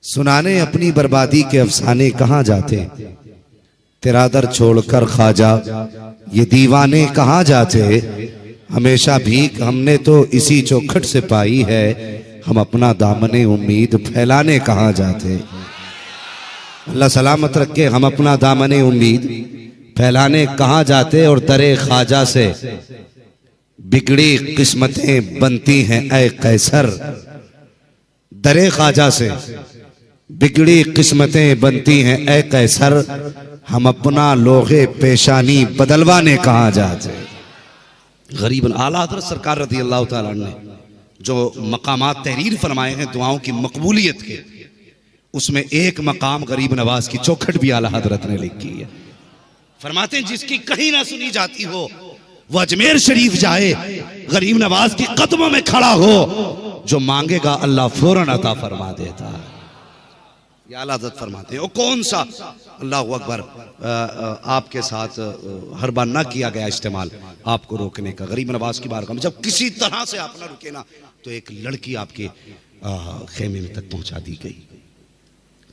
सुनाने अपनी बर्बादी के अफसाने कहाँ जाते, तेरा दर छोड़कर ख्वाजा ये दीवाने कहाँ जाते। हमेशा भीख हमने तो इसी चौखट से पाई है, हम अपना दामने उम्मीद फैलाने कहाँ जाते। अल्लाह सलामत रखे, हम अपना दामने उम्मीद फैलाने कहाँ जाते। और दरे ख्वाजा से बिगड़ी किस्मतें बनती हैं ऐ कैसर, दरे ख्वाजा से बिगड़ी किस्मतें बनती हैं ऐ कैसर, हम अपना लोहे पेशानी बदलवाने कहाँ जाते। गरीबन आला हज़रत सरकार रज़ी अल्लाह ताला ने जो मकामात तहरीर फरमाए हैं दुआओं की मकबूलियत के, उसमें एक मकाम गरीब नवाज की चौखट भी आला हज़रत ने लिखी है। फरमाते हैं जिसकी कहीं ना सुनी जाती हो वो अजमेर शरीफ जाए, गरीब नवाज के कदमों में खड़ा हो, जो मांगेगा अल्लाह फौरन अता फरमा देता है। या आला हज़रत फरमाते हैं वो कौन सा अल्लाह अकबर आपके साथ हर बार ना किया गया इस्तेमाल आपको रोकने का। गरीब नवाज की बारगाह में जब किसी तरह से आप ना रुके ना, तो एक लड़की आपके खेमे में तक पहुंचा दी गई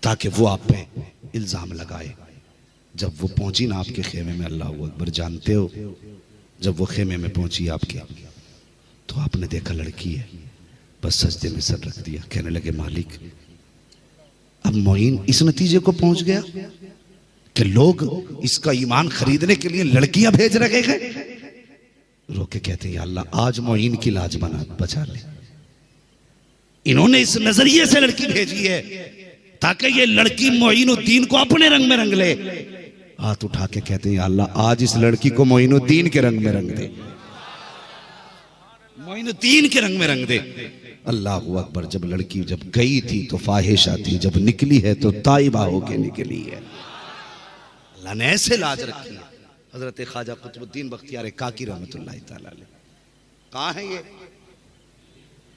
ताकि वो आप पे इल्जाम लगाए। जब वो पहुंची ना आपके खेमे में, अल्लाह अकबर, जानते हो जब वो खेमे में पहुंची आपके, तो आपने देखा लड़की है, बस सजदे में सर रख दिया, कहने लगे मालिक। अब मोइन इस नतीजे को पहुंच गया कि लोग इसका ईमान खरीदने के लिए लड़कियां भेज रहे हैं। रोके कहते हैं अल्लाह आज मोइन की लाज बचा ले। इन्होंने इस नजरिए से लड़की भेजी है ताकि ये लड़की मोइनुद्दीन को अपने रंग में रंग ले। हाथ उठा के कहते हैं अल्लाह आज इस लड़की को मोइनुद्दीन के रंग में रंग दे, मोइनुद्दीन के रंग में रंग दे। अल्लाह अकबर। जब लड़की जब गई थी तो फाहिशा थी, जब निकली है तो ताइबा होके निकली है। अल्लाह ने ऐसे लाज रखी है। हजरत ख्वाजा कुतुबुद्दीन बख्तियार काकी रहमतुल्लाह तआला अलैह कहाँ है ये?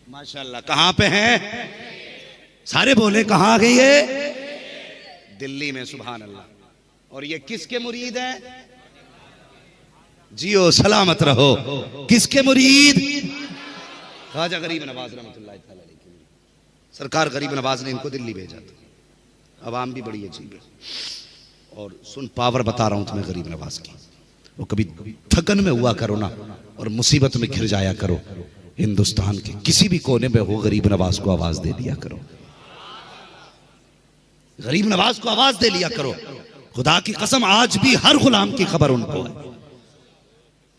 माशाअल्लाह कहाँ पे हैं? सारे बोले कहाँ गई है? दिल्ली में। सुभान अल्लाह। और ये किसके मुरीद है? जियो सलामत रहो। किसके मुरीद? ख्वाजा गरीब नवाज रहमतुल्लाह तआला अलैह। सरकार गरीब नवाज ने इनको दिल्ली भेजा था। अवाम भी बड़ी अजीब है। और सुन पावर बता रहा हूं तुम्हें गरीब नवाज की। वो कभी थकन में हुआ करो ना और मुसीबत में घिर जाया करो, हिंदुस्तान के किसी भी कोने में हो गरीब नवाज को आवाज दे दिया करो, गरीब नवाज को आवाज दे लिया करो। खुदा की कसम आज भी हर गुलाम की खबर उनको है,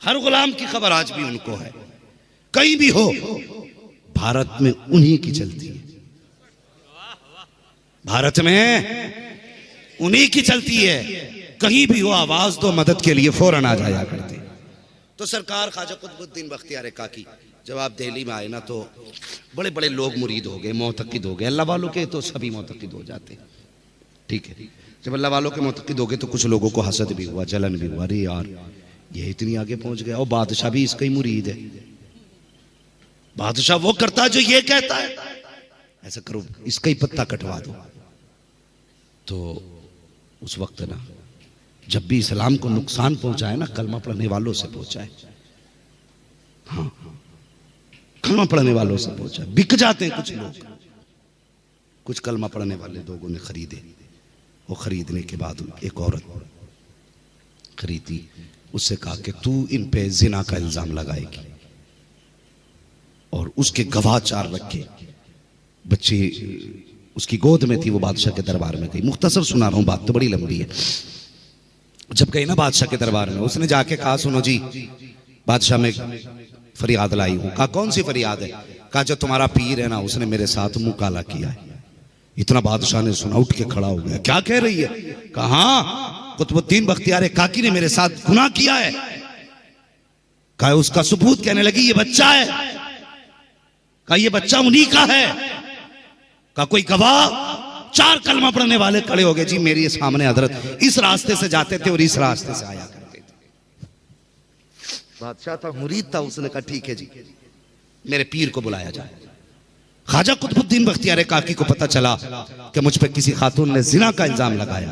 हर गुलाम की खबर आज भी उनको है। कहीं भी हो भारत में उन्हीं की चलती है, भारत में उन्हीं की चलती है। कहीं भी हो आवाज दो मदद के लिए फौरन आ जाया करते। तो सरकार ख्वाजा कुतुबुद्दीन बख्तियार काकी जब आप दिल्ली में आए ना तो बड़े बड़े लोग मुरीद हो गए, मोतकिद हो गए। अल्लाह वालों के तो सभी मोतकिद हो जाते, ठीक है। जब अल्लाह वालों के मोतकिद हो गए तो कुछ लोगों को हसद भी हुआ, जलन भी हुआ, अरे यार ये इतनी आगे पहुंच गया। और बादशाह भी इसका ही मुरीद है। बादशाह वो करता है जो ये कहता है, ऐसा करो इसका ही पत्ता कटवा दो। तो उस वक्त ना जब भी इस्लाम को नुकसान पहुंचाए ना, कलमा पढ़ने वालों से पहुंचाए। हाँ, कलमा पढ़ने वालों से पहुंचाए। बिक जाते हैं कुछ लोग। कुछ कलमा पढ़ने वाले लोगों ने खरीदे। वो खरीदने के बाद एक औरत खरीदी, उससे कहा कि तू इन पे जिना का इल्जाम लगाएगी और उसके गवाह चार रखे। बच्ची उसकी गोद में थी, वो बादशाह के दरबार में गई। मुख्तसर सुना रहा हूं, बात तो बड़ी लंबी है। जब गई ना बादशाह के दरबार में, उसने जाके कहा सुनो जी बादशाह में फरियाद लाई हूं। कहा कौन सी फरियाद है? कहा जो तुम्हारा पीर है ना उसने मेरे साथ मुंह काला किया है। इतना बादशाह ने सुना, उठ के खड़ा हो गया। क्या कह रही है? कहा कुतुबुद्दीन बख्तियार काकी ने मेरे साथ गुनाह किया है। कहा उसका सबूत? कहने लगी ये बच्चा है। कहा ये बच्चा उन्हीं का है। कहा कोई गवाह? चार कलमा पढ़ने वाले खड़े हो गए। जी मेरे सामने हजरत इस रास्ते से जाते थे और इस रास्ते से आया करते थे। बादशाह था, मुरीद था। उसने कहा ठीक है जी, मेरे पीर को बुलाया जाए। ख्वाजा कुतुबुद्दीन बख्तियार काकी को पता चला कि मुझ पे किसी खातून ने जिना का इल्जाम लगाया।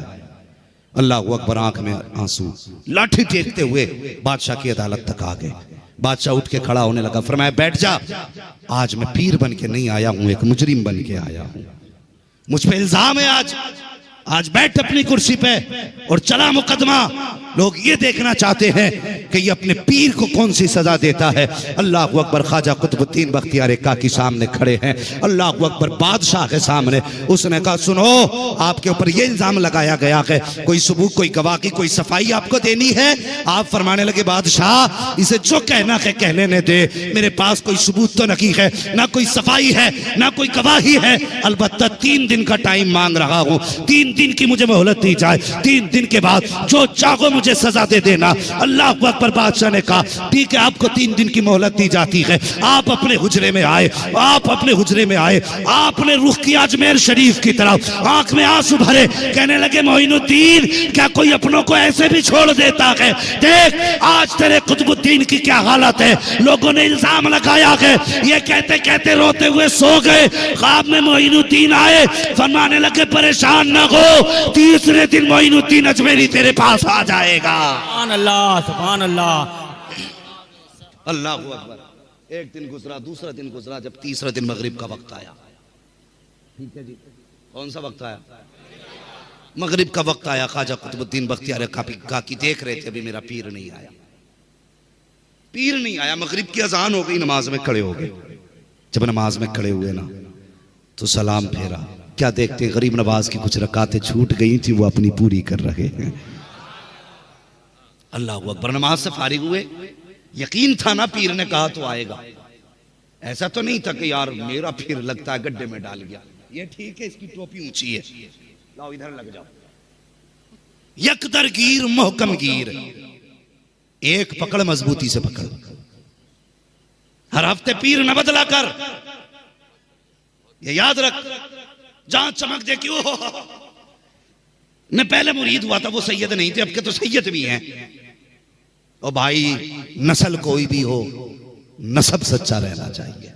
अल्लाह अकबर। आंख में आंसू, लाठी टेकते हुए बादशाह की अदालत तक आ गए। बादशाह उठ के खड़ा होने लगा, फरमाया बैठ जा, आज मैं पीर बन के नहीं आया हूं, एक मुजरिम बन के आया हूं। मुझ पे इल्जाम है आज बैठ अपनी कुर्सी पे और चला मुकदमा। लोग ये देखना चाहते हैं कि ये अपने पीर को कौन सी सजा देता है। अल्लाह अकबर। ख्वाजा कुतुबुद्दीन बख्तियार काकी सामने खड़े हैं, अल्लाह अकबर बादशाह के सामने। उसने कहा सुनो, आपके ऊपर ये इल्जाम लगाया गया है, कोई सबूत, कोई गवाह की कोई सफाई आपको देनी है। आप फरमाने लगे बादशाह इसे जो कहना है कहने ने दे, मेरे पास कोई सबूत तो नहीं है, ना कोई सफाई है, ना कोई गवाही है। अलबत्ता 3 दिन का टाइम मांग रहा हूँ, 3 दिन की मुझे मोहलत दी जाए। 3 दिन के बाद जो चाहो मुझे सजा दे देना। अल्लाह अकबर। बादशाह ने कहा ठीक है, आपको 3 दिन की मोहलत दी जाती है। आप अपने हुजरे में आए, आप अपने हुजरे में आए, आपने रुख किया अजमेर शरीफ की तरफ, आंख में आंसू भरे, कहने लगे मोइनुद्दीन क्या कोई अपनों को ऐसे भी छोड़ देता है? देख आज तेरे कुतुबुद्दीन की क्या हालत है। लोगों ने इल्जाम लगाया है, ये कहते कहते रोते हुए सो गए। ख्वाब में मोइनुद्दीन आए, फरमाने लगे परेशान न हो, 3रे दिन मोइनुद्दीन अजमेरी तेरे पास आ जाएगा। सुभान अल्लाह, सुभान अल्लाह, अल्लाह अकबर। एक दिन गुजरा, दूसरा दिन गुजरा, जब 3रा दिन मगरिब का वक्त आया। ठीक है जी, कौन सा वक्त आया? मगरिब का वक्त आया। ख्वाजा कुतुबुद्दीन बख्तियार काकी देख रहे थे अभी मेरा पीर नहीं आया, पीर नहीं आया। मगरिब की अजान हो गई, नमाज में खड़े हो गए। जब नमाज में खड़े हुए ना तो सलाम फेरा, क्या देखते गरीब नवाज की कुछ रकातें छूट गई थी, वो अपनी पूरी कर रहे हैं। अल्लाह अकबर। नमाज से फारिग हुए, यकीन था ना पीर ने कहा तो आएगा। ऐसा तो नहीं था कि यार मेरा पीर लगता है गड्ढे में डाल गया, ये ठीक है इसकी टोपी ऊंची है, लाओ इधर लग जाओ। यकदर गिर मोहकम गिर, एक पकड़ मजबूती से पकड़। हर हफ्ते पीर न बदला कर, ये याद रख। जहां चमक दे कि मैं पहले मुरीद हुआ था वो सैयद नहीं थे, अब के तो सैयद भी हैं। और भाई नस्ल कोई भी हो, नसब सच्चा रहना चाहिए।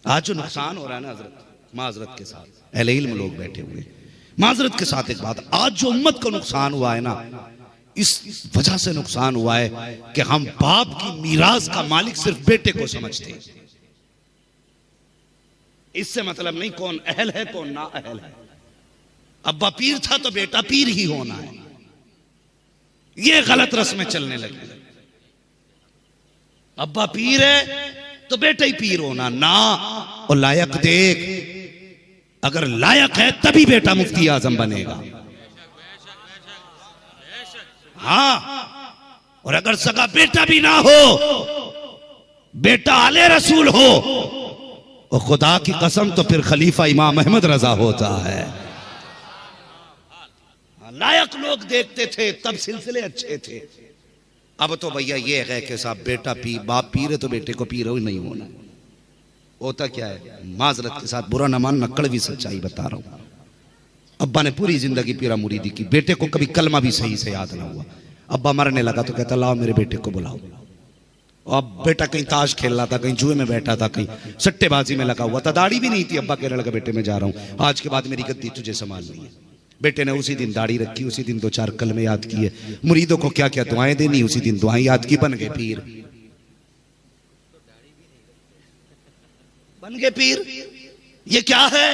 आज जो नुकसान हो रहा है ना हजरत, माजरत के साथ, अहले इल्म लोग बैठे हुए, माजरत के साथ एक बात, आज जो उम्मत को नुकसान हुआ है ना, इस वजह से नुकसान हुआ है कि हम बाप की मीरास का मालिक सिर्फ बेटे को समझते हैं। इससे मतलब नहीं कौन अहल है कौन ना अहल है। अब्बा पीर था तो बेटा पीर ही होना है, ये गलत रस्में चलने लगी। अब्बा पीर है तो बेटा ही पीर होना ना। और लायक देख, अगर लायक है तभी बेटा मुफ्ती आजम बनेगा। हाँ, और अगर सगा बेटा भी ना हो, बेटा आले रसूल हो और खुदा की कसम तो फिर खलीफा इमाम अहमद रजा होता है। लायक लोग देखते थे तब सिलसिले अच्छे थे। अब तो भैया ये है कि साहब बेटा बाप पीर है तो बेटे को पीर ही नहीं होना। होता क्या है, माजरत के साथ बुरा न मान, कड़वी सच्चाई बता रहा हूं। अब्बा ने पूरी जिंदगी पीरा मुरीदी की, बेटे को कभी कलमा भी सही से याद ना हुआ। अब्बा मरने लगा तो कहता लाओ मेरे बेटे को बुलाओ। अब बेटा कहीं ताश खेल रहा था, कहीं जुए में बैठा था, कहीं सट्टेबाजी में लगा हुआ था, दाढ़ी भी नहीं थी। अब्बा कहने लगा बेटे मैं जा रहा हूं, आज के बाद मेरी गद्दी तुझे संभालनी है। बेटे ने उसी दिन दाढ़ी रखी, उसी दिन 2-4 कलमे याद किए, मुरीदों को क्या क्या दुआएं देनी उसी दिन दुआएं याद की, बन गए पीर, बन गए पीर। ये क्या है?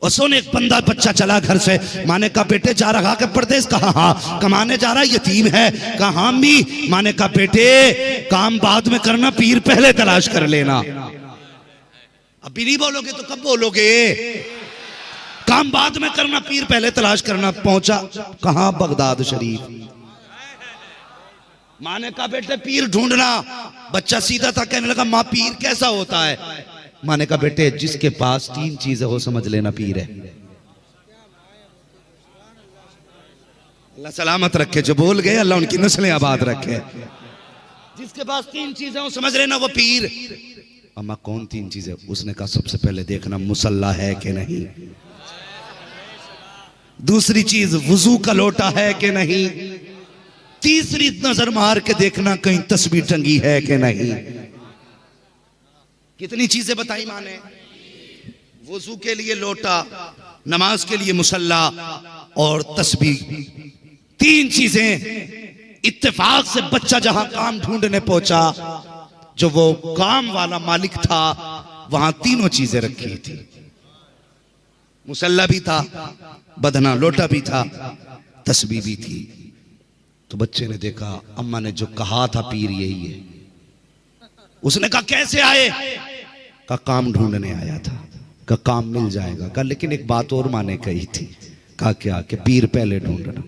और सुन, एक बंदा बच्चा चला घर से, माने का बेटे जा रहा के परदेश, कहा हाँ कमाने जा रहा, यतीम है, कहा मी, माने का बेटे काम बाद में करना, पीर पहले तलाश कर लेना। अभी नहीं बोलोगे तो कब बोलोगे? काम बाद में करना, पीर पहले तलाश करना। पहुंचा कहां? बगदाद शरीफ। माने का बेटे पीर ढूंढना। बच्चा सीधा था, कहने लगा मां पीर कैसा होता है? माने का बेटे जिसके पास 3 चीजें हो समझ लेना पीर है। अल्लाह सलामत रखे, जो बोल गए अल्लाह उनकी नस्लें आबाद रखे। जिसके पास 3 चीजें हो समझ लेना वो पीर। अम्मा कौन 3 चीजें? उसने कहा सबसे पहले देखना मुसल्ला है कि नहीं, दूसरी चीज वुजू का लोटा है कि नहीं, तीसरी नजर मार के देखना कहीं तस्वीर टंगी है कि नहीं। कितनी चीजें बताई माने? वुजू के लिए लोटा, नमाज के लिए मुसल्ला और तस्बीह। 3 चीजें। इत्तेफाक से बच्चा जहां काम ढूंढने पहुंचा, जो वो काम वाला मालिक था वहां तीनों चीजें रखी थी। मुसल्ला भी था, बदना लोटा भी था, तस्बीह भी थी। तो बच्चे ने देखा अम्मा ने जो कहा था पीर यही है। उसने कहा कैसे आए? का काम ढूंढने आया था। का काम मिल जाएगा। का लेकिन एक बात और माने कही थी। कहा क्या? कि पीर पहले ढूंढना।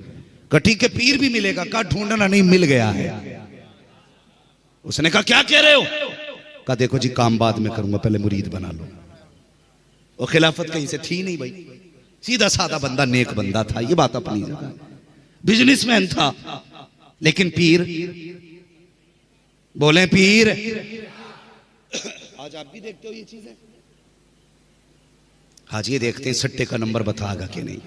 का ठीक है पीर भी मिलेगा। का ढूंढना नहीं, मिल गया है। उसने कहा क्या कह रहे हो? का देखो जी काम बाद में करूंगा, पहले मुरीद बना लो। और खिलाफत कहीं से थी नहीं भाई, सीधा साधा बंदा, नेक बंदा था, ये बात अपनी जगह। बिजनेसमैन था, लेकिन पीर, बोले पीर। आज आप भी देखते हो ये चीजें? आज ये देखते हैं सट्टे का नंबर बताएगा कि नहीं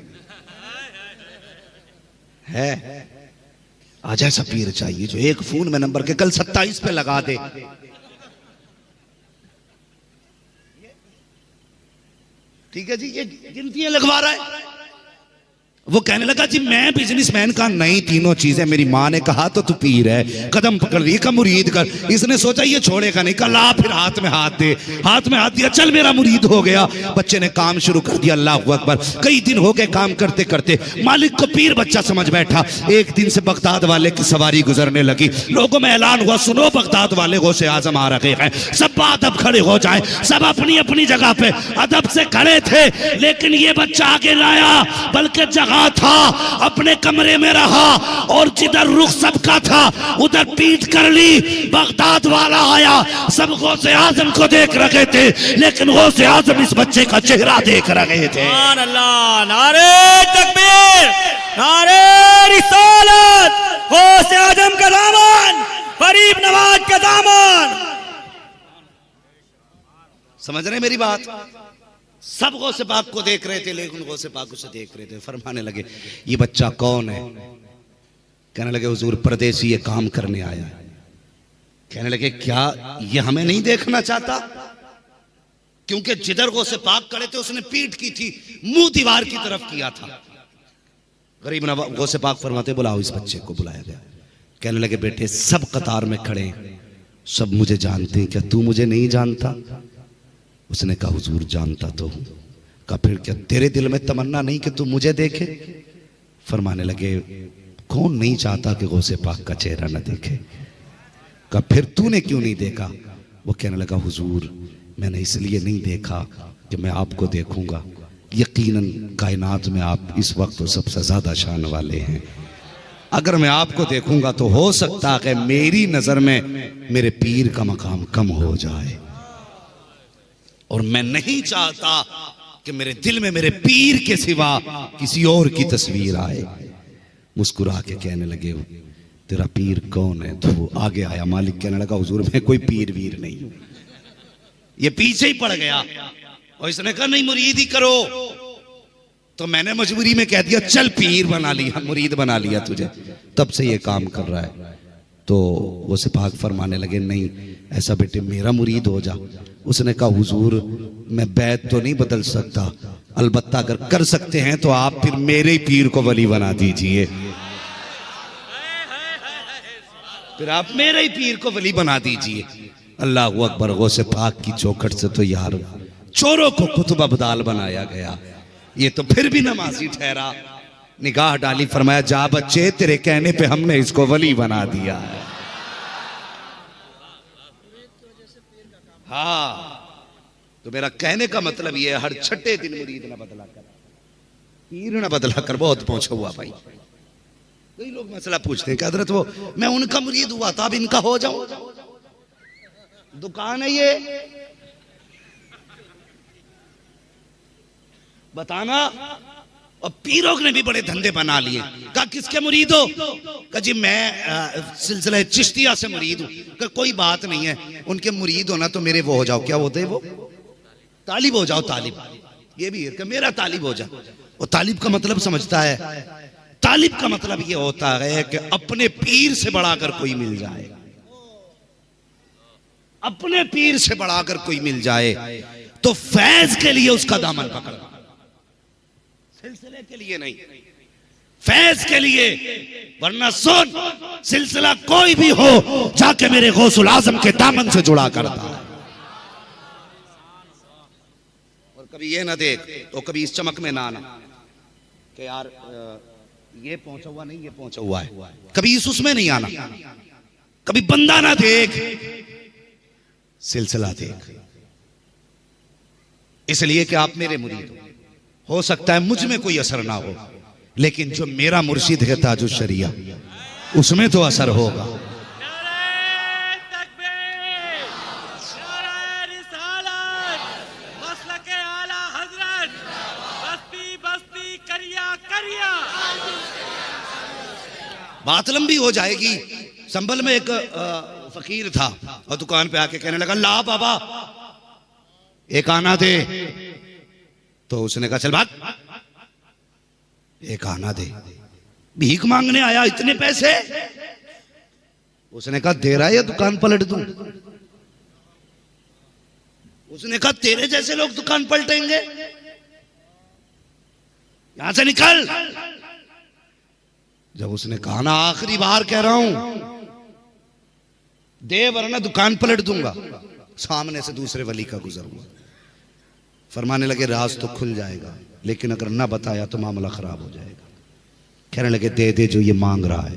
है। आज ऐसा पीर चाहिए जो एक फोन में नंबर के कल 27 पे लगा दे। ठीक है जी, ये गिनतियां लगवा रहा है। वो कहने लगा जी मैं बिजनेसमैन का नहीं, तीनों चीजें। मेरी माँ ने कहा तो तू पीर है, कदम पकड़ ली का मुरीद कर। इसने सोचा ये छोड़ेगा नहीं, कहा ला फिर हाथ में हाथ दे। हाथ में हाथ दिया, चल मेरा मुरीद हो गया। बच्चे ने काम शुरू कर दिया। अल्लाह अकबर। कई दिन हो गए काम करते करते, मालिक को पीर बच्चा समझ बैठा। एक दिन से बगदाद वाले की सवारी गुजरने लगी। लोगों में ऐलान हुआ, सुनो बगदाद वाले गौसे आजम आ रहे हैं, सब बादब खड़े हो जाए। सब अपनी अपनी जगह पे अदब से खड़े थे, लेकिन ये बच्चा आगे लाया, बल्कि जगह था अपने कमरे में रहा, और जिधर रुख सबका था उधर पीठ कर ली। बगदाद वाला आया, सब गौसे आजम को देख रहे थे, लेकिन गौसे आजम इस बच्चे का चेहरा देख रहे थे। सुभान अल्लाह, नारे तकबीर, नारे रिसालत, गौसे आजम का दामन, गरीब नवाज का दामन। समझ रहे मेरी बात? सब गौसे पाक को देख रहे थे, लेकिन गौसे पाक उसे देख रहे थे। फरमाने लगे ये बच्चा कौन है? कहने लगे हुजूर परदेसी ये काम करने आया है। कहने लगे क्या ये हमें नहीं देखना चाहता? क्योंकि जिधर गौसे पाक खड़े थे उसने पीठ की थी, मुंह दीवार की तरफ किया था। गरीब नवाज गौसे पाक फरमाते बुलाओ इस बच्चे को। बुलाया गया। कहने लगे बेटे सब कतार में खड़े हैं, सब मुझे जानते हैं, क्या तू मुझे नहीं जानता? उसने कहा हुजूर जानता तो हूं। कहा फिर क्या तेरे दिल में तमन्ना नहीं कि तू मुझे देखे? फरमाने लगे कौन नहीं चाहता कि गौसे पाक का चेहरा न देखे? कहा फिर तूने क्यों नहीं देखा? वो कहने लगा हुजूर मैंने इसलिए नहीं देखा कि मैं आपको देखूंगा, यकीनन कायनात में आप इस वक्त तो सबसे ज्यादा शान वाले हैं। अगर मैं आपको देखूंगा तो हो सकता है मेरी नजर में मेरे पीर का मकाम कम हो जाए, और मैं नहीं चाहता कि मेरे दिल में मेरे पीर के सिवा किसी और की तस्वीर आए। मुस्कुरा के कहने लगे तेरा पीर कौन है? तो वो आगे आया। मालिक कहने लगा हुजूर मैं कोई पीर वीर नहीं हूं। ये पीछे ही पड़ गया और इसने कहा नहीं मुरीद ही करो। तो मैंने मजबूरी में कह दिया चल पीर बना लिया, मुरीद बना लिया तुझे, तब से ये काम कर रहा है। तो वो सिपाही फरमाने लगे नहीं ऐसा बेटे मेरा मुरीद हो जा। उसने कहा हुजूर मैं बैत तो नहीं बदल सकता, अलबत्ता अगर कर सकते हैं तो आप फिर मेरे ही पीर को वली बना दीजिए। फिर आप मेरे ही पीर को वली बना दीजिए। अल्लाह अकबर। गौसे पाक की चौखट से तो यार चोरों को कुतुब अब्दाल बनाया गया, ये तो फिर भी नमाजी ठहरा। निगाह डाली, फरमाया जा बच्चे तेरे कहने पे हमने इसको वली बना दिया है। हाँ तो मेरा कहने का मतलब ये है हर छठे दिन मुरीद ना बदला कर, पीर ना बदला कर। बहुत पहुंचा हुआ भाई। कई लोग मसला पूछते हैं कि हजरत वो मैं उनका मुरीद हुआ था अब इनका हो जाऊं। दुकान है ये, बताना। और पीरों ने भी बड़े धंधे बना लिए। कहा किसके मुरीद हो? कहा जी मैं सिलसिला चिश्तिया से मुरीद हूं। कहा कोई बात नहीं है, उनके मुरीद होना तो मेरे वो हो जाओ। क्या होते हैं वो? तालिब हो जाओ। तालिब ये भी है, मेरा तालिब हो जाओ। और तालिब का मतलब समझता है? तालिब का मतलब ये होता है कि अपने पीर से बढ़ाकर कोई मिल जाए, अपने पीर से बढ़ाकर कोई मिल जाए तो फैज के लिए उसका दामन पकड़ना, सिलसिले के लिए नहीं, फैज के लिए। वरना सुन सिलसिला कोई भी हो जाके मेरे गौसुल आजम के दामन से जुड़ा करता है। कभी ये ना देख तो कभी इस चमक में ना आना कि यार ये पहुंचा हुआ नहीं, ये पहुंचा हुआ है। कभी इस उसमें नहीं आना, कभी बंदा ना देख, सिलसिला देख। इसलिए कि आप मेरे मुरीद हो सकता है मुझ में कोई असर ना हो, लेकिन जो मेरा मुर्शिद है ताजुल शरिया, उसमें तो असर होगा। बात लंबी हो जाएगी। संभल में एक फकीर था और दुकान पे आके कहने लगा, ला बाबा एक आना दे। तो उसने कहा चल बात, एक आना दे। भीख मांगने आया, इतने पैसे? उसने कहा दे रहा है या दुकान पलट दूं? उसने कहा तेरे जैसे लोग दुकान पलटेंगे, यहां से निकल। जब उसने कहा ना आखिरी बार कह रहा हूं दे वरना दुकान पलट दूंगा, सामने से दूसरे वली का गुजर हुआ। फरमाने लगे राज तो खुल जाएगा, लेकिन अगर ना बताया तो मामला खराब हो जाएगा। कहने लगे दे दे जो ये मांग रहा है।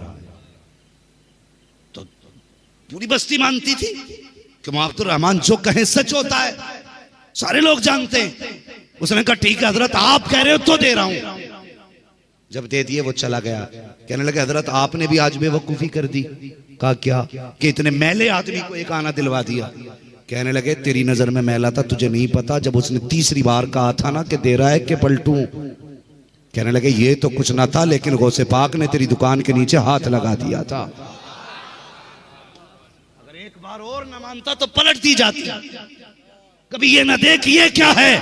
तो पूरी बस्ती मानती थी कि मुआफ़िर रहमान जो कहें सच होता है, सारे लोग जानते हैं। उसने कहा ठीक है हजरत, आप कह रहे हो तो दे रहा हूं। जब दे दिए वो चला गया। कहने लगे हजरत आपने भी आज बेवकूफी कर दी। कहा क्या? कि इतने मैले आदमी को एक आना दिलवा दिया। कहने लगे तेरी नजर में मैला था, तुझे नहीं पता। जब उसने तीसरी बार कहा था ना कि दे रहा है कि पलटूं, कहने लगे ये तो कुछ ना था, लेकिन गौसे पाक ने तेरी दुकान के नीचे हाथ लगा दिया था। अगर एक बार और ना मानता तो पलट दी जाती। कभी ये ना देख ये क्या है,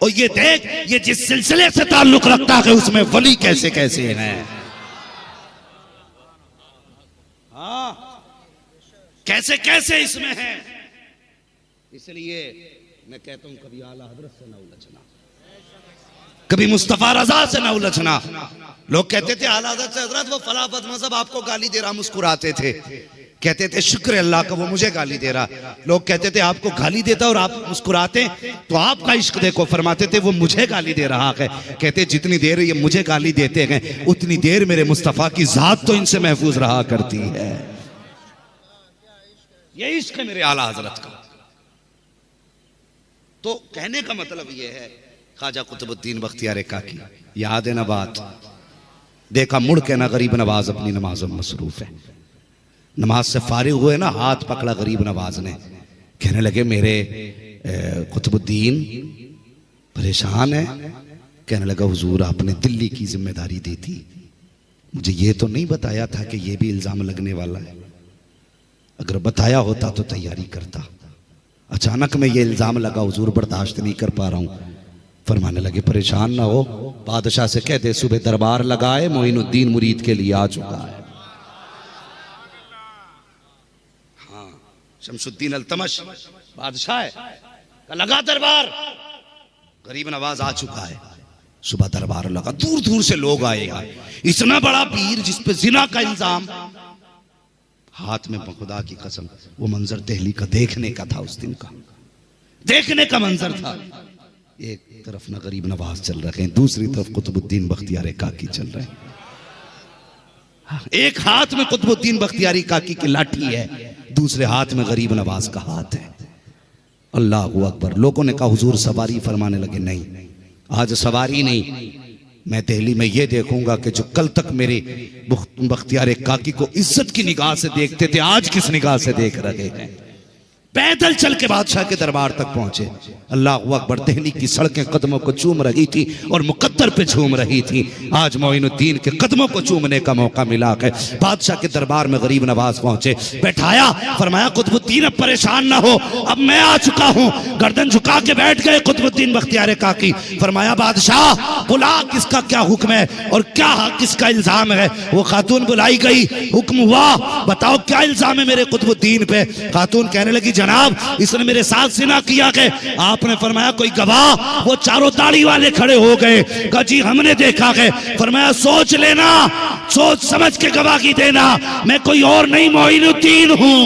और ये देख ये जिस सिलसिले से ताल्लुक रखता है उसमें वली कैसे कैसे हैं। हाँ कैसे कैसे इसमें है। इसलिए मैं कहता हूं कभी आला हजरत से ना उलझना, कभी मुस्तफा रजा से ना उलझना। लोग कहते थे आला हजरत से हजरत वो फला बदमज़हब आपको गाली दे रहा, मुस्कुराते थे। कहते थे शुक्र अल्लाह का वो मुझे गाली दे रहा। लोग कहते थे आपको गाली देता और आप मुस्कुराते तो आपका इश्क देखो। फरमाते थे वो मुझे गाली दे रहा है। कहते जितनी देर ये मुझे गाली देते हैं उतनी देर मेरे मुस्तफा की जात तो इनसे महफूज रहा करती है। ये इश्क है मेरे आला हजरत का। तो कहने का मतलब ये है ख्वाजा कुतुबुद्दीन बख्तियार काकी, याद है ना बात, देखा मुड़ के ना गरीब नवाज अपनी नमाज में मसरूफ है। नमाज से फारिग हुए ना, हाथ पकड़ा गरीब नवाज ने। कहने लगे मेरे कुतुबुद्दीन परेशान है। कहने लगा हुजूर आपने दिल्ली की जिम्मेदारी दी थी, मुझे ये तो नहीं बताया था कि ये भी इल्जाम लगने वाला है। अगर बताया होता तो तैयारी करता। अचानक में ये इल्जाम लगा हुजूर बर्दाश्त नहीं कर पा रहा हूं। फरमाने लगे परेशान ना हो, बादशाह से कह दे सुबह दरबार लगाए, मोइनुद्दीन मुरीद के लिए आ चुका है। हाँ शमसुद्दीन अल्तमश बादशाह है, लगा दरबार, गरीब नवाज आ चुका है। सुबह दरबार लगा, दूर दूर से लोग आए यार। इतना बड़ा पीर जिस पे जिना का इल्जाम, हाथ में खुदा की कसम वो मंजर दिल्ली का देखने का था, उस दिन का देखने का मंजर था। एक तरफ ना गरीब नवाज चल रहे हैं, दूसरी तरफ कुतुबुद्दीन बख्तियार काकी चल रहे हैं। एक हाथ में कुतुबुद्दीन बख्तियारी काकी की लाठी है, दूसरे हाथ में गरीब नवाज का हाथ है। अल्लाह अकबर। लोगों ने कहा हुजूर सवारी, फरमाने लगे नहीं आज सवारी नहीं, मैं दिल्ली में ये देखूंगा कि जो कल तक मेरे बख्तियार काकी को इज्जत की निगाह से देखते थे आज किस निगाह से देख रहे हैं। पैदल चल के बादशाह के दरबार तक पहुंचे। अल्लाह अकबर। दिल्ली की सड़कें कदमों को चूम रही थी और मुकद्दर पे झूम रही थी। आज मोइनुद्दीन के कदमों को चूमने का मौका मिला है। बादशाह के दरबार में गरीब नवाज पहुंचे, बैठाया, फरमाया कुतुबुद्दीन अब परेशान ना हो, अब मैं आ चुका हूं। गर्दन झुका के बैठ गए कुतुबुद्दीन बख्तियार काकी। फरमाया बादशाह बुला, किसका क्या हुक्म है और क्या किसका इल्जाम है। वो खातून बुलाई गई, हुक्म हुआ, बताओ क्या इल्जाम है मेरे कुतुबुद्दीन पे। खातून कहने लगी जनाब इसने मेरे साथ जिना किया है। आपने फरमाया कोई गवाह? वो चारों दाढ़ी वाले खड़े हो गए। कहा जी हमने देखा है। फरमाया सोच लेना, सोच समझ के गवाही देना, मैं कोई और नहीं मोइनुद्दीन हूं,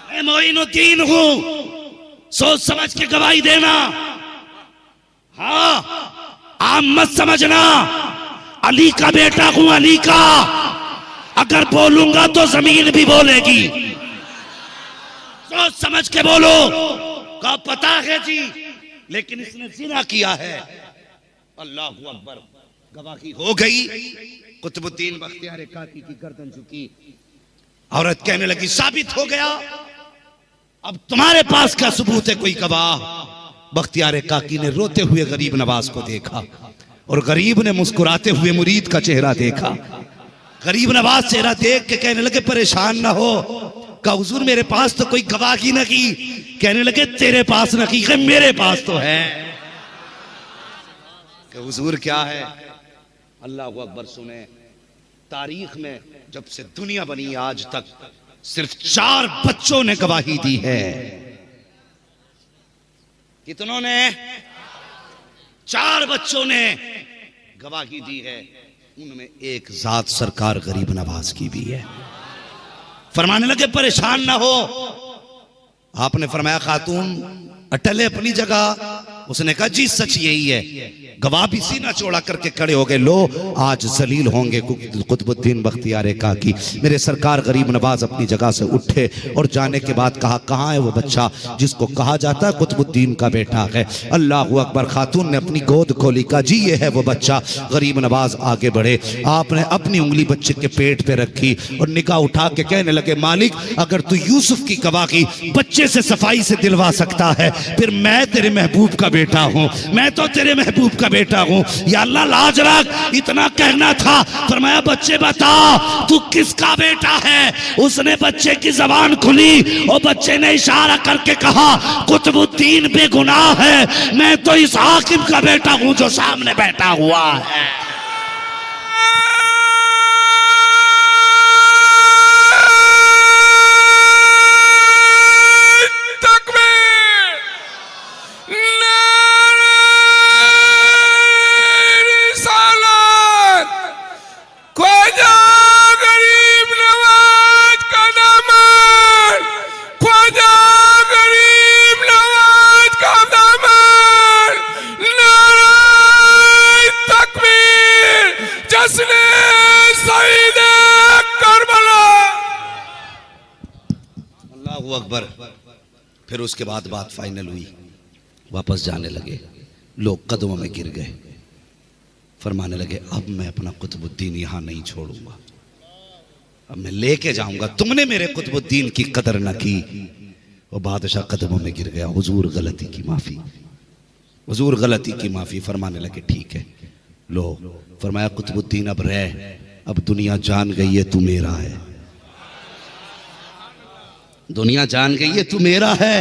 मैं मोइनुद्दीन हूं। सोच समझ के गवाही देना। हाँ, आम मत समझना। अली का बेटा हूं, अली का। अगर बोलूंगा तो जमीन भी बोलेगी। सोच समझ के बोलो। का पता है जी, लेकिन इसने जिना किया है। अल्लाह अकबर। गवाही हो गई। कुतुबुद्दीन बख्तियार काकी की गर्दन झुकी। औरत कहने लगी साबित हो गया, अब तुम्हारे पास क्या सबूत है कोई गवाह? बख्तियार काकी ने रोते हुए गरीब नवाज को देखा और गरीब ने मुस्कुराते हुए मुरीद का चेहरा देखा। गरीब नवाज चेहरा देख के कहने लगे परेशान ना हो। कहा हुजूर मेरे पास तो कोई गवाही न की। कहने लगे तेरे पास न की, मेरे पास तो है। कि हुजूर क्या है? अल्लाह अकबर। सुने, तारीख में जब से दुनिया बनी आज तक सिर्फ 4 बच्चों ने गवाही दी है। कितनों ने? 4 बच्चों ने गवाही दी है। उनमें एक जात सरकार गरीब नवाज की भी है। फरमाने लगे परेशान ना हो। आपने फरमाया खातून अटल है अपनी जगह। उसने कहा जी सच यही है। गवाह भी सीना चौड़ा करके खड़े हो गए। लो आज जलील होंगे कुतुबुद्दीन बख्तियार काकी। मेरे सरकार गरीब नवाज अपनी जगह से उठे और जाने के बाद कहा कहाँ है वो बच्चा जिसको कहा जाता है कुतुबुद्दीन का बेटा है? अल्लाह अकबर। खातून ने अपनी गोद खोली। कहा जी ये है वो बच्चा। गरीब नवाज आगे बढ़े। आपने अपनी उंगली बच्चे के पेट पे रखी और निगाह उठा के कहने लगे मालिक अगर तू यूसुफ की गवाही बच्चे से सफाई से दिलवा सकता है फिर मैं तेरे महबूब का बेटा हूं। मैं तो तेरे महबूब का बेटा हूं। या अल्लाह लाज रख। इतना कहना था। फरमाया बच्चे बता तू किसका बेटा है? उसने बच्चे की जबान खुली और बच्चे ने इशारा करके कहा कुतुबुद्दीन बेगुनाह है। मैं तो इस हाकिम का बेटा हूं जो सामने बैठा हुआ है। अकबर। फिर उसके बाद बात फाइनल हुई। वापस जाने लगे। लोग कदमों में गिर गए। फरमाने लगे अब मैं अपना कुतुबुद्दीन यहां नहीं छोड़ूंगा। अब मैं लेके जाऊंगा। तुमने मेरे कुतुबुद्दीन की कदर न की। वो बादशाह कदमों में गिर गया। हुजूर गलती की माफी, हुजूर गलती की माफी। फरमाने लगे ठीक है लो। फरमाया कुतुबुद्दीन अब रह, अब दुनिया जान गई है तू मेरा है। दुनिया जान गई है तू मेरा है।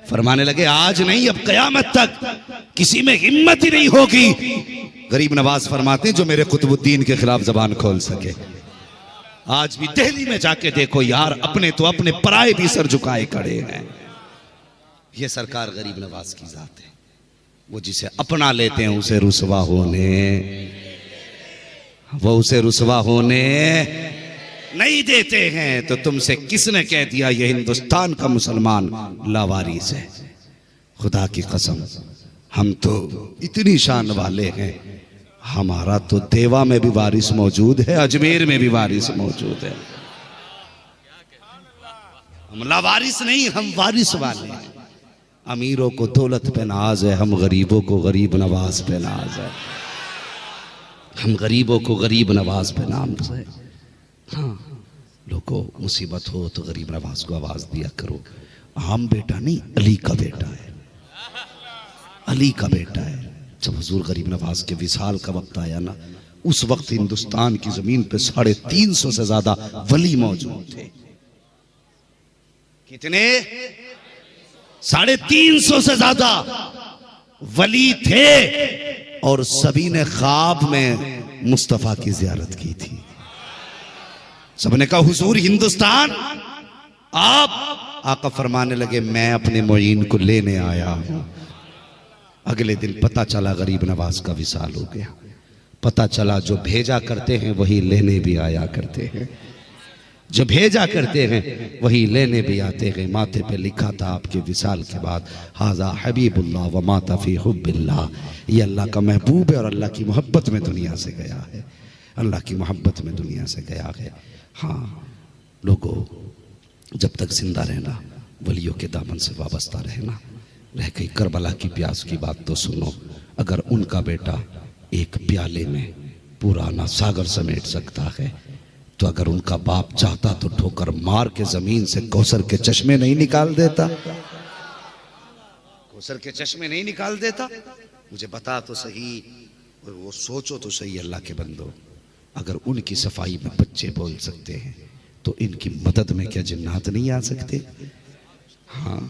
फरमाने लगे आज नहीं अब कयामत तक किसी में हिम्मत ही नहीं होगी। गरीब नवाज फरमाते जो मेरे कुतुबुद्दीन के खिलाफ जबान खोल सके। आज भी दिल्ली में जाके देखो यार, अपने तो अपने पराए भी सर झुकाए खड़े हैं। ये सरकार गरीब नवाज की जात है। वो जिसे अपना लेते हैं उसे रुसवा होने, वो उसे रुसवा होने नहीं देते हैं। तो तुमसे किसने कह दिया ये हिंदुस्तान का मुसलमान लावारिस है? खुदा की कसम हम तो इतनी शान वाले हैं, हमारा तो देवा में भी वारिस मौजूद है, अजमेर में भी वारिस मौजूद है। हम लावारिस नहीं, हम वारिस वाले हैं। अमीरों को दौलत पे नाज है, हम गरीबों को गरीब नवाज पे नाज है। हम गरीबों को गरीब नवाज पे नाज है। हाँ, लोगों मुसीबत हो तो गरीब नवाज को आवाज दिया करो। हम बेटा नहीं, अली का बेटा है, अली का बेटा है। जब हुजूर गरीब नवाज के विसाल का वक्त आया ना, उस वक्त हिंदुस्तान की जमीन पे 350 से ज्यादा वली मौजूद थे। कितने? 350 से ज्यादा वली थे और सभी ने ख्वाब में मुस्तफा की जियारत की थी। सबने कहा हुजूर हिंदुस्तान आप। आका फरमाने लगे मैं अपने मोइन को लेने आया हूं। अगले दिन पता चला गरीब नवाज का विसाल हो गया। पता चला जो भेजा करते हैं वही लेने भी आया करते हैं। जो भेजा करते हैं वही लेने भी आते हैं। माथे पे लिखा था आपके विसाल के बाद, हाजा हबीबुल्लाह व माता फी हुब्बिल्लाह, ये अल्लाह का महबूब है और अल्लाह की मोहब्बत में दुनिया से गया है, अल्लाह की मोहब्बत में दुनिया से गया है। हाँ लोगों, जब तक जिंदा रहना वलियों के दामन से वाबस्ता रहना। रह गई करबला की प्यास की बात तो सुनो, अगर उनका बेटा एक प्याले में पूरा ना सागर समेट सकता है, तो अगर उनका बाप चाहता तो ठोकर मार के जमीन से कौसर के चश्मे नहीं निकाल देता? कौसर के चश्मे नहीं निकाल देता? मुझे बता तो सही, और वो सोचो तो सही अल्लाह के बंदो, अगर उनकी सफाई में बच्चे बोल सकते हैं तो इनकी मदद में क्या जिन्नात नहीं आ सकते? हाँ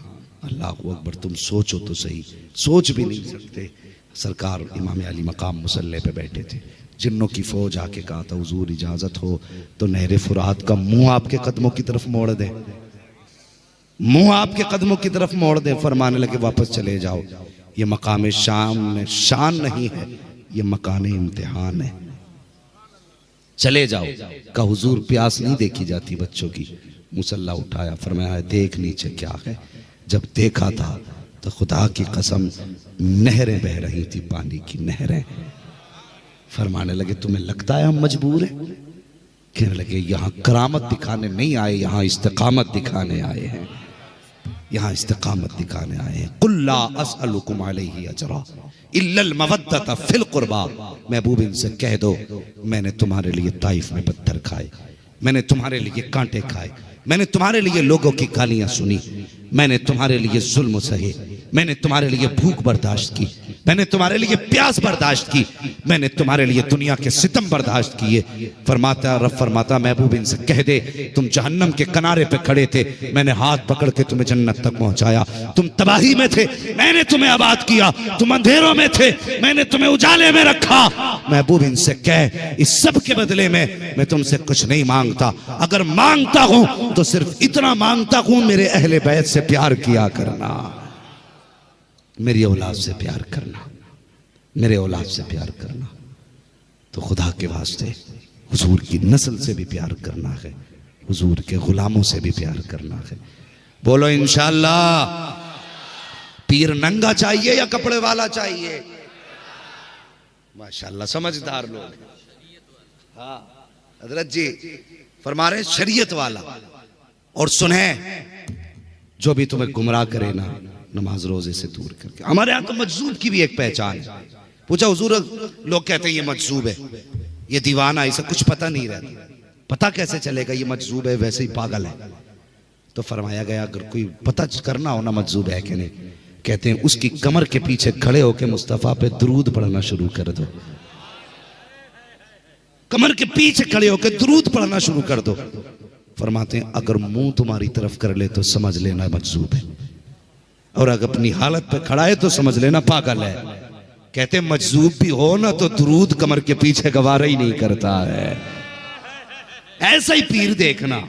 अल्लाह अकबर, तुम सोचो तो सही, सोच भी नहीं सकते। सरकार इमाम अली मकाम मुसल्ले पे बैठे थे, जिन्नों की फौज आके कहा था हुजूर इजाजत हो तो नहरे फुरात का मुंह आपके कदमों की तरफ मोड़ दे, मुंह आपके कदमों की तरफ मोड़ दे। फरमाने लगे वापस चले जाओ, ये मकाम शान नहीं है, ये मकान इम्तिहान है, चले जाओ। का हुजूर प्यास नहीं देखी जाती बच्चों की? मुसल्ला उठाया, फरमाया देख नीचे क्या है। जब देखा था तो खुदा की कसम नहरें बह रही थी, पानी की नहरें। फरमाने लगे तुम्हें लगता है हम मजबूर हैं? कहने लगे यहाँ करामत दिखाने नहीं आए, यहाँ इस्तिकामत दिखाने आए हैं, यहाँ इस्तिकामत दिखाने आए हैं। कुल्ला असअलुकुम अलैहि अजरा इल्लल मवद्दत फिल कुर्बा। महबूब इनसे कह दो मैंने तुम्हारे लिए ताइफ में पत्थर खाए, मैंने तुम्हारे लिए कांटे खाए, मैंने तुम्हारे लिए लोगों की गालियां सुनी, मैंने तुम्हारे लिए जुल्म सहे, मैंने तुम्हारे लिए भूख बर्दाश्त की, मैंने तुम्हारे लिए प्यास बर्दाश्त की, मैंने तुम्हारे लिए दुनिया के सितम बर्दाश्त किए। फरमाता रब फरमाता महबूब इनसे कह दे तुम जहन्नम के किनारे पे खड़े थे, मैंने हाथ पकड़ के तुम्हें जन्नत तक पहुंचाया। तुम तबाही में थे, मैंने तुम्हें आबाद किया। तुम अंधेरों में थे, मैंने तुम्हें उजाले में रखा। महबूब इनसे कह इस सब के बदले में मैं तुमसे कुछ नहीं मांगता, अगर मांगता हूं तो सिर्फ इतना मांगता हूं मेरे अहले बैत से प्यार किया करना, मेरी औलाद से प्यार करना, मेरे औलाद से प्यार करना। तो खुदा के वास्ते हुजूर की नस्ल से भी प्यार करना है, हुजूर के गुलामों से भी प्यार करना है। बोलो इंशाअल्लाह। पीर नंगा चाहिए या कपड़े वाला चाहिए? माशाअल्लाह समझदार लोग। हाँ हजरत जी फरमा रहे शरीयत वाला। और सुने जो भी तुम्हें गुमराह करे ना नमाज रोजे से दूर करके। हमारे यहाँ तो मजजूब की भी एक पहचान है। पूछा हुजूर, लोग कहते हैं ये मजजूब है, ये दीवाना, इसे कुछ पता नहीं रहता, पता कैसे चलेगा ये मजजूब है वैसे ही पागल है? तो फरमाया गया अगर कोई पता करना हो ना मजजूब है कि नहीं, कहते हैं उसकी कमर के पीछे खड़े होकर मुस्तफा पे दुरूद पढ़ना शुरू कर दो, कमर के पीछे खड़े होकर दुरूद पढ़ना शुरू कर दो। फरमाते हैं अगर मुंह तुम्हारी तरफ कर ले तो समझ लेना मजजूब है, और अगर अपनी हालत पे खड़ा है तो समझ लेना पागल है। कहते हैं मजजूब भी हो ना तो दुरूद कमर के पीछे गवारा ही नहीं करता है। ऐसा ही पीर देखना,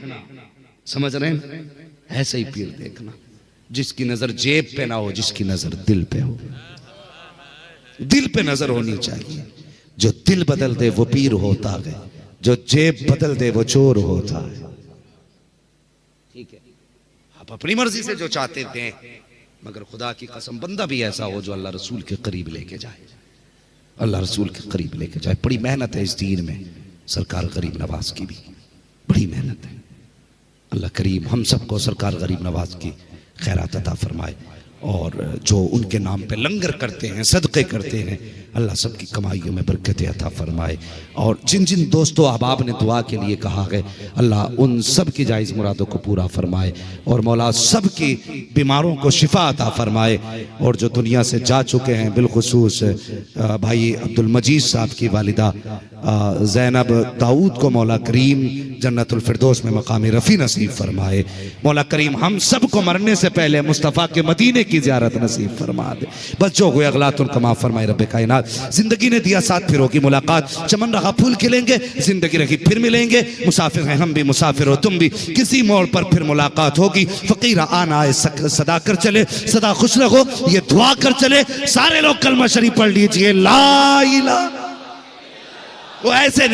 समझ रहे हैं? ऐसा ही पीर देखना जिसकी नजर जेब पे ना हो, जिसकी नजर दिल पे हो। दिल पे नजर होनी चाहिए। जो दिल बदल दे वो पीर होता है, जो जेब बदल दे वो चोर होता है। ठीक है, आप अपनी मर्जी से जो चाहते दें, मगर खुदा की कसम बंदा भी ऐसा हो जो अल्लाह रसूल के करीब लेके जाए, अल्लाह रसूल के करीब लेके जाए। बड़ी मेहनत है इस दीन में, सरकार गरीब नवाज की भी बड़ी मेहनत है। अल्लाह करीम हम सबको सरकार गरीब नवाज की खैरात अता फरमाए, और जो उनके नाम पे लंगर करते हैं, सदक़े करते हैं, अल्लाह सबकी कमाइयों में बरकत अता फरमाए। और जिन जिन दोस्तों अहबाब ने दुआ के लिए कहा है, अल्लाह उन सब की जायज़ मुरादों को पूरा फरमाए, और मौला सब की बीमारों को शिफा अता फरमाए। और जो दुनिया से जा चुके हैं, बिलखुसूस भाई अब्दुल मजीद साहब की वालिदा ज़ैनब दाऊद को मौला करीम जन्नतुल फिरदौस में मकाम रफ़ी नसीब फरमाए। मौला करीम हम सब को मरने से पहले मुस्तफ़ा के मदीने की ज़ियारत नसीब फरमा दे। बस जो हुए अगलात उनका माफ़ फरमाए रब्बे कायनात। जिंदगी ने दिया साथ फिर होगी मुलाकात, चमन रहा फूल खिलेंगे, जिंदगी रही फिर मिलेंगे। मुसाफिर हैं हम भी, मुसाफिर हो तुम भी, किसी मोड़ पर फिर मुलाकात होगी। फ़कीरा आना आए सदा कर चले, सदा खुश रहो ये दुआ कर चले। सारे लोग कलमा शरीफ पढ़ लीजिए, ला इलाहा वो ऐसे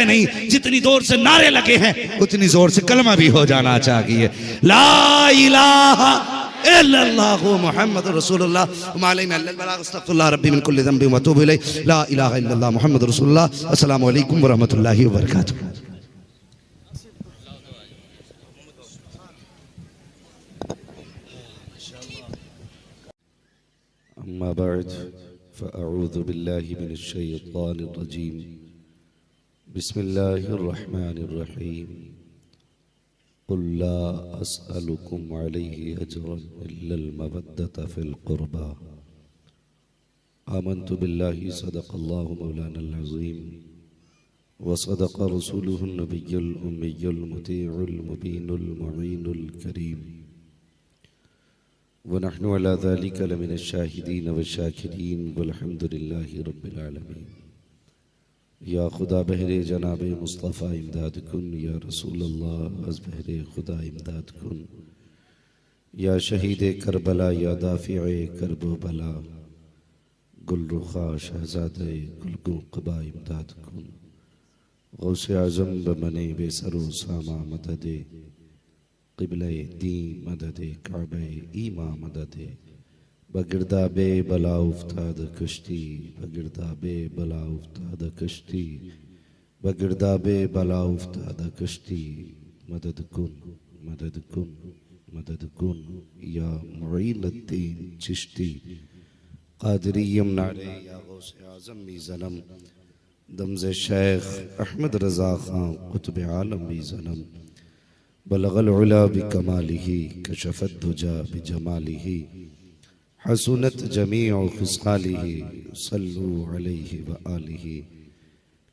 नहीं, जितनी जोर से नारे लगे हैं उतनी जोर से कलमा भी हो जाना चाहिए। ला इलाहा इल्लल्लाहु मुहम्मदुर रसूलुल्लाह व मा अलैना इल्लल बलाग अस्तगफिरुल्लाह रब्बी मिन कुल्ली ज़ंबिन व अतूबु इलैहि ला इलाहा इल्लल्लाह मुहम्मदुर रसूलुल्लाह। अस्सलामु अलैकुम व रहमतुल्लाहि व बरकातुहू। अम्मा बअद फ़अऊज़ु बिल्लाहि मिनश शैतानिर रजीम। बिस्मिल्लाहिर रहमानिर रहीम। कुल ला अस्अलुकुम अलैहि अजरन इल्लल मवद्दत फिल क़ुरबा। आमन्तु बिल्लाहि सदक़ल्लाहु मौलानल अज़ीम व सदक़ रसूलुहुन नबियुल उम्मियुल मुतीउल मुबीनुल मुईनुल करीम व नहनु अला ज़ालिका लमिनश शाहिदीन व शाकिरीन वल्हम्दुलिल्लाहि रब्बिल आलमीन। या खुदा बहरे जनाब मुस्तफ़ा इमदाद कुन, या रसूल अल्लाह अज़ बहरे खुदा इमदाद कुन, या शहीद करबला, या दाफ़िए करब बला, गुल रुखा शहज़ादे गुलगु क़बा इमदाद कुन। गौसे आज़म बमने बेसरो सामा मददे, क़िबले दी मददे, काबे ईमा मददे, बगिरदा बे बला उफ्ताद कश्ती, बगिरदा बे बला उफ्ताद कश्ती, बगिरदा बे बला उफ्ताद कश्ती। मदद कुन, मदद कुन, मदद कुन या मुईनुद्दीन चिश्ती। क़ादिरियम नारे या गौसे आज़म मी ज़नम, दमज़े शेख अहमद रज़ा ख़ान क़ुत्ब आलम मी ज़नम। बलगल उला बिकमालिही, कशफ़त दुजा बिजमालिही, हसनत जमीअ ख़िसालिही, सल्लु अलैहि व आलिही।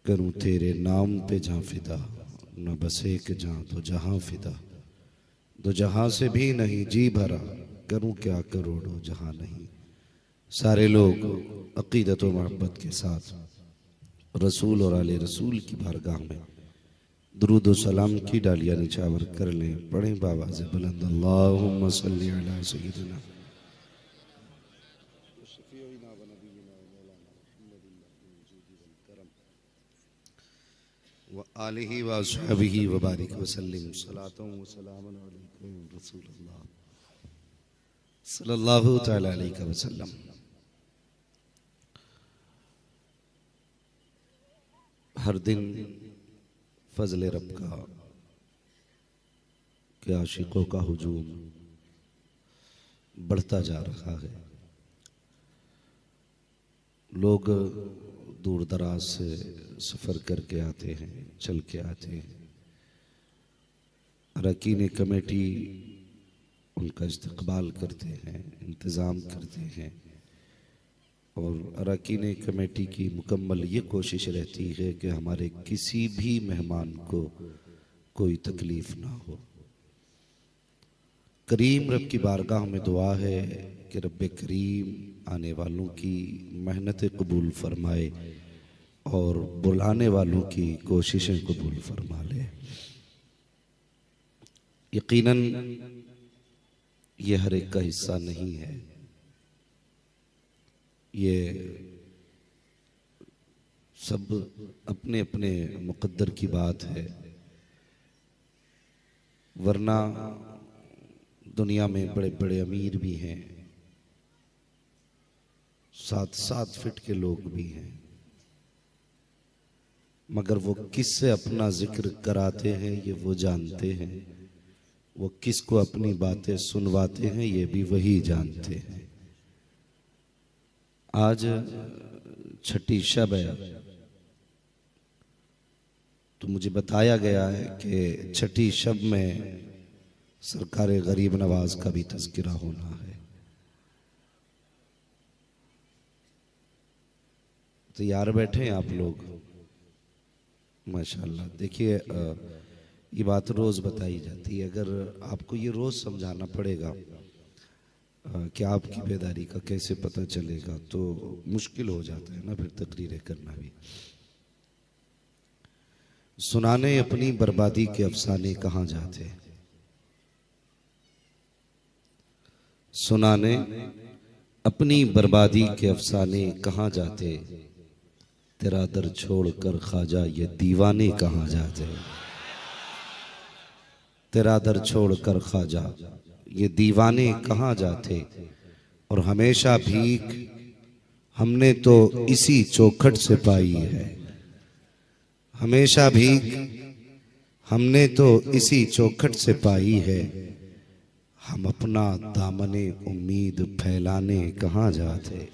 करूँ तेरे नाम पे जां फ़िदा, न बस एक जां तो जहाँ फ़िदा। दो जहाँ से भी नहीं जी भरा, करूँ क्या करोड़ों जहाँ नहीं। सारे लोग अक़ीदत व मोहब्बत के साथ रसूल और आले रसूल की बारगाह में दुरूद व सलाम की डालियाँ निछावर कर लें। पढ़ें बावाज़ बुलंद अल्लाहुम्मा सल्ली अला सय्यिदिना व आलिही व अस्हाबिही व बारिक व सल्लिम सलातन व सलामन अलैका रसूलुल्लाह सल्लल्लाहु तआला अलैहि वसल्लम। हर दिन फजल रब का के आशिकों का हुजूम बढ़ता जा रहा है। लोग दूर दराज से सफ़र करके आते हैं, चल के आते हैं। अरकान कमेटी उनका इस्तकबाल करते हैं, इंतज़ाम करते हैं और अरकान कमेटी की मुकम्मल ये कोशिश रहती है कि हमारे किसी भी मेहमान को कोई तकलीफ़ ना हो। करीम रब की बारगाह में दुआ है कि रब करीम आने वालों की मेहनत कबूल फरमाए और बुलाने वालों की कोशिशें कबूल फरमा ले। यकीनन ये हर एक का हिस्सा नहीं है, ये सब अपने अपने मुक़द्दर की बात है। वरना दुनिया में बड़े बड़े अमीर भी हैं, 7-7 फीट के लोग भी हैं, मगर वो किससे अपना जिक्र कराते हैं ये वो जानते हैं, वो किसको अपनी बातें सुनवाते हैं ये भी वही जानते हैं। आज छठी शब है तो मुझे बताया गया है कि छठी शब में सरकार गरीब नवाज का भी तज़किरा होना है। तैयार बैठे हैं आप लोग? माशाल्लाह। देखिए ये बात रोज़ बताई जाती है, अगर आपको ये रोज़ समझाना पड़ेगा कि आपकी बेदारी का कैसे पता चलेगा तो मुश्किल हो जाता है ना फिर तकरीरें करना भी। सुनाने अपनी बर्बादी के अफसाने कहाँ जाते, सुनाने अपनी बर्बादी के अफसाने कहाँ जाते, तेरा दर छोड़कर ख्वाजा ये दीवाने कहाँ जाते। तेरा दर छोड़कर ख्वाजा ये दीवाने कहाँ जाते। और हमेशा भीख हमने तो इसी चौखट से पाई है। हमेशा भीख हमने तो इसी चौखट से पाई है। हम अपना दामने उम्मीद फैलाने कहाँ जाते।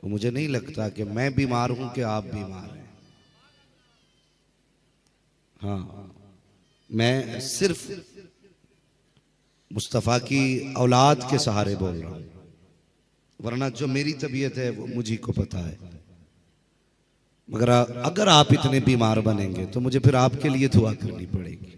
तो मुझे नहीं लगता कि मैं बीमार हूं कि आप बीमार हैं। हाँ, मैं सिर्फ मुस्तफ़ा की औलाद के सहारे बोल रहा हूं, वरना जो मेरी तबीयत है वो मुझी को पता है। मगर अगर आप इतने बीमार बनेंगे तो मुझे फिर आपके लिए दुआ करनी पड़ेगी।